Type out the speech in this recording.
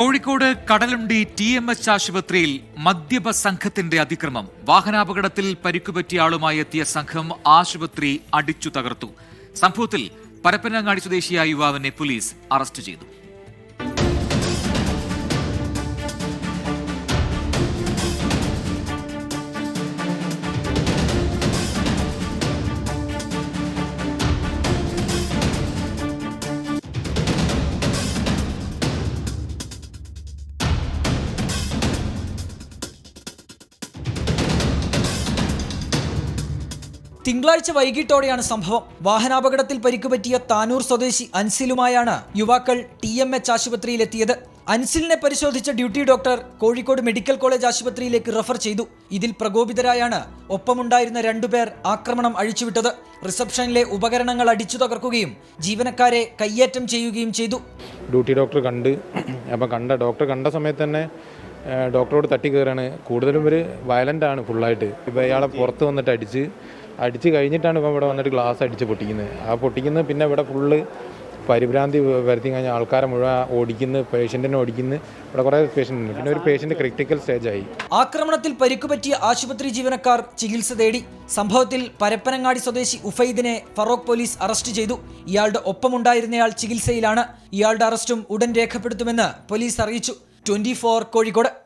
Kozhikode Kadalundi TMH ആശുപത്രിയിൽ മദ്യപ സംഘത്തിന്റെ അതിക്രമം. വാഹനാപകടത്തിൽ പരിക്കുപറ്റിയ ആളുമായി എത്തിയ സംഘം ആശുപത്രി അടിച്ചു തകർത്തു. സംഭവത്തിൽ പരപ്പനങ്ങാടി സ്വദേശിയായ യുവാവിനെ പോലീസ് അറസ്റ്റ് ചെയ്തു. തിങ്കളാഴ്ച വൈകിട്ടോടെയാണ് സംഭവം. വാഹനാപകടത്തിൽ പരിക്കുപറ്റിയ താനൂർ സ്വദേശി അൻസിലുമായാണ് യുവാക്കൾ TMH ആശുപത്രിയിലെത്തിയത്. അൻസിലിനെ പരിശോധിച്ച duty doctor Kozhikode medical college ആശുപത്രിയിലേക്ക് റഫർ ചെയ്തു. ഇതിൽ പ്രകോപിതരായാണ് ഒപ്പമുണ്ടായിരുന്ന രണ്ടുപേർ ആക്രമണം അഴിച്ചുവിട്ടത്. റിസപ്ഷനിലെ ഉപകരണങ്ങൾ അടിച്ചു തകർക്കുകയും ജീവനക്കാരെ കയ്യേറ്റം ചെയ്യുകയും ചെയ്തു. ഡ്യൂട്ടി ഡോക്ടർ ഡോക്ടർ കണ്ട സമയത്ത് തന്നെ ഡോക്ടറോട് തട്ടി കയറാണ്. കൂടുതലും ഒരു വയലൻ്റ് ആണ് ഫുള്ളായിട്ട്. ഇപ്പോൾ ഇയാളെ പുറത്ത് വന്നിട്ട് അടിച്ച് കഴിഞ്ഞിട്ടാണ് ഇപ്പം ഇവിടെ വന്നിട്ട് ഗ്ലാസ് അടിച്ച് പൊട്ടിക്കുന്നത്. പിന്നെ ഇവിടെ ഫുള്ള് പരിഭ്രാന്തി വരുത്തി കഴിഞ്ഞാൽ ആൾക്കാരെ മുഴുവൻ പേഷ്യൻറ്റിനെ ഓടിക്കുന്നു. ഇവിടെ കുറേ പേഷ്യൻ്റ് ഉണ്ട്. പിന്നെ ഒരു പേഷ്യൻ്റ് ക്രിട്ടിക്കൽ സ്റ്റേജായി. ആക്രമണത്തിൽ പരിക്കുപറ്റിയ ആശുപത്രി ജീവനക്കാർ ചികിത്സ തേടി. സംഭവത്തിൽ പരപ്പനങ്ങാടി സ്വദേശി ഉഫൈദിനെ ഫറോക്ക് പോലീസ് അറസ്റ്റ് ചെയ്തു. ഇയാളുടെ ഒപ്പമുണ്ടായിരുന്നയാൾ ചികിത്സയിലാണ്. ഇയാളുടെ അറസ്റ്റും ഉടൻ രേഖപ്പെടുത്തുമെന്ന് പോലീസ് അറിയിച്ചു. 24 കോഴിക്കോട്.